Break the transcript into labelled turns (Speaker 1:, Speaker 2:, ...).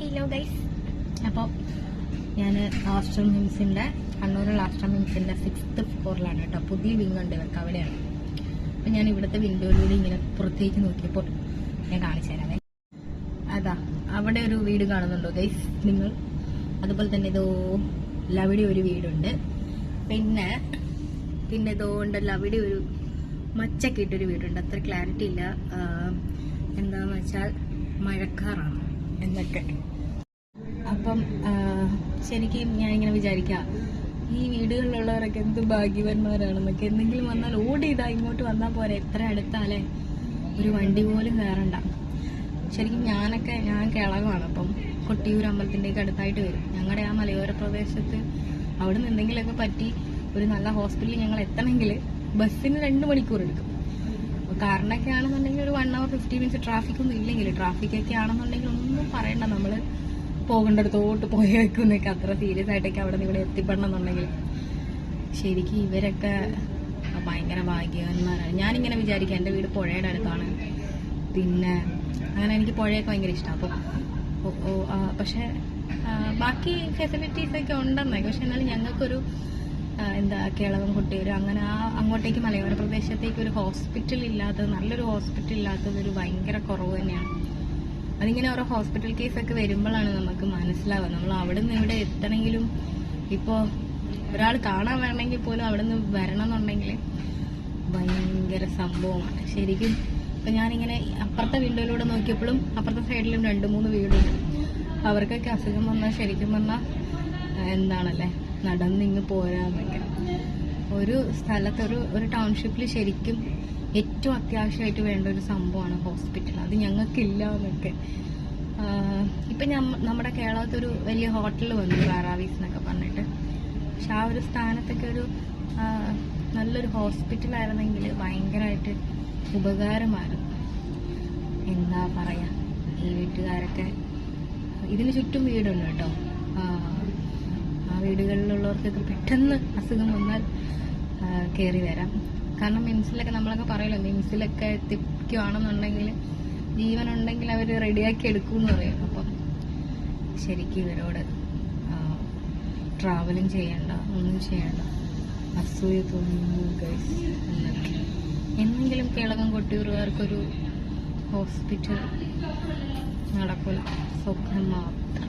Speaker 1: Hello guys. അപ്പോൾ ഞാൻ Aster മിംസിൻ്റെ കണ്ണൂരുള്ള Aster മിംസിൻ്റെ 6th ഫ്ലോറിലാണ് കേട്ടോ. പുതിയ വിങ് ഉണ്ട് ഇവർക്ക്, അവിടെയാണ്. അപ്പം ഞാൻ ഇവിടുത്തെ വിൻഡോയിലൂടെ ഇങ്ങനെ പുറത്തേക്ക് നോക്കിയപ്പോൾ ഞാൻ കാണിച്ചു തരാമേ. അതാ അവിടെ ഒരു വീട് കാണുന്നുണ്ടോ ഗൈസ് നിങ്ങൾ? അതുപോലെ തന്നെ ഇതോ അവിടെ ഒരു വീടുണ്ട്. പിന്നെ ഇതോ ഉണ്ടല്ലോ അവിടെ ഒരു മച്ചൊക്കെ ഇട്ടൊരു വീടുണ്ട്. അത്ര ക്ലാരിറ്റി ഇല്ല, എന്താന്ന് വെച്ചാൽ മഴക്കാറാണ് എന്നൊക്കെ. അപ്പം ശരിക്കും ഞാനിങ്ങനെ വിചാരിക്കാം, ഈ വീടുകളിലുള്ളവരൊക്കെ എന്ത് ഭാഗ്യവാന്മാരാണെന്നൊക്കെ. എന്തെങ്കിലും വന്നാൽ ഓടി ഇങ്ങോട്ട് വന്നാൽ പോരെ, എത്ര അടുത്താലേ, ഒരു വണ്ടി പോലും കയറണ്ട. ശരിക്കും ഞാൻ കേളകമാണ്. അപ്പം കൊട്ടിയൂർ അമ്പലത്തിൻ്റെയൊക്കെ അടുത്തായിട്ട് വരും. ഞങ്ങളുടെ ആ മലയോര പ്രദേശത്ത് അവിടെ നിന്ന് എന്തെങ്കിലുമൊക്കെ പറ്റി ഒരു നല്ല ഹോസ്പിറ്റലിൽ ഞങ്ങൾ എത്തണമെങ്കിൽ ബസ്സിന് 2 മണിക്കൂർ എടുക്കും. കാറിനൊക്കെ ആണെന്നുണ്ടെങ്കിൽ ഒരു 1 hour 50 minutes ട്രാഫിക്കൊന്നും ഇല്ലെങ്കിൽ, ട്രാഫിക്കൊക്കെ ആണെന്നുണ്ടെങ്കിൽ ഒന്നും പറയണ്ട, നമ്മൾ പോകേണ്ടടുത്തോട്ട് പോയേക്കുന്നൊക്കെ. അത്ര സീരിയസ് ആയിട്ടൊക്കെ അവിടെ നിന്ന് ഇവിടെ എത്തിപ്പെടണമെന്നുണ്ടെങ്കിൽ ശരിക്കും ഇവരൊക്കെ ഭയങ്കര ഭാഗ്യവാന്മാരാണ്. ഞാനിങ്ങനെ വിചാരിക്കാം, എൻ്റെ വീട് പുഴയുടെ അടുത്താണ്. പിന്നെ അങ്ങനെ എനിക്ക് പുഴയൊക്കെ ഭയങ്കര ഇഷ്ടമാണ്. അപ്പോൾ പക്ഷേ ബാക്കി ഫെസിലിറ്റീസൊക്കെ ഉണ്ടെന്നൊക്കെ. പക്ഷെ എന്നാലും ഞങ്ങൾക്കൊരു കേളകം, കൊട്ടിയൂർ അങ്ങനെ അങ്ങോട്ടേക്ക് മലയോര പ്രദേശത്തേക്ക് ഒരു ഹോസ്പിറ്റൽ ഇല്ലാത്തത്, നല്ലൊരു ഹോസ്പിറ്റൽ ഇല്ലാത്തത് ഒരു ഭയങ്കര കുറവ് തന്നെയാണ്. അതിങ്ങനെ ഓരോ ഹോസ്പിറ്റൽ കേസൊക്കെ വരുമ്പോഴാണ് നമുക്ക് മനസ്സിലാവുക. നമ്മൾ അവിടെ നിന്ന് ഇവിടെ എത്തണമെങ്കിലും, ഇപ്പോൾ ഒരാൾ കാണാൻ വരണമെങ്കിൽ പോലും അവിടെ നിന്ന് വരണം എന്നുണ്ടെങ്കിൽ ഭയങ്കര സംഭവമാണ് ശരിക്കും. ഇപ്പം ഞാനിങ്ങനെ അപ്പുറത്തെ വിൻഡോയിലൂടെ നോക്കിയപ്പോഴും അപ്പുറത്തെ സൈഡിലും 2-3 വീടുണ്ട്. അവർക്കൊക്കെ അസുഖം വന്നാൽ ശരിക്കും പറഞ്ഞാൽ എന്താണല്ലേ, നടന്നിങ്ങ് പോരാന്നൊക്കെ. ഒരു സ്ഥലത്ത് ഒരു ടൗൺഷിപ്പിൽ ശരിക്കും ഏറ്റവും അത്യാവശ്യമായിട്ട് വേണ്ട ഒരു സംഭവമാണ് ഹോസ്പിറ്റൽ. അത് ഞങ്ങൾക്കില്ല എന്നൊക്കെ. ഇപ്പം നമ്മുടെ കേരളത്തൊരു വലിയ ഹോട്ടൽ വന്നു, റാറാവീസ് എന്നൊക്കെ പറഞ്ഞിട്ട്. പക്ഷെ ആ ഒരു സ്ഥാനത്തൊക്കെ ഒരു നല്ലൊരു ഹോസ്പിറ്റലായിരുന്നെങ്കിൽ ഭയങ്കരമായിട്ട് ഉപകാരമായിരുന്നു. എന്താ പറയാ, ഈ വീട്ടുകാരൊക്കെ ഇതിന് ചുറ്റും വീടുണ്ട് കേട്ടോ. ആ വീടുകളിലുള്ളവർക്കൊക്കെ പെട്ടെന്ന് അസുഖം വന്നാൽ കയറി വരാം. കാരണം മിംസിലൊക്കെ നമ്മളൊക്കെ പറയുമല്ലോ, മിംസിലൊക്കെ എത്തിക്കുകയാണെന്നുണ്ടെങ്കിൽ ജീവനുണ്ടെങ്കിൽ അവർ റെഡിയാക്കി എടുക്കുമെന്ന് പറയും. അപ്പം ശരിക്കും ഇവരോട് ട്രാവലിങ് ചെയ്യണ്ട, ഒന്നും ചെയ്യണ്ട, അസൂയ തോന്നുന്നു ഗൈസ് എന്നൊക്കെ. എന്നെങ്കിലും കേളകം കൊട്ടിയൂറുകാർക്കൊരു ഹോസ്പിറ്റൽ നടക്കില്ല, സ്വപ്നം മാത്രം.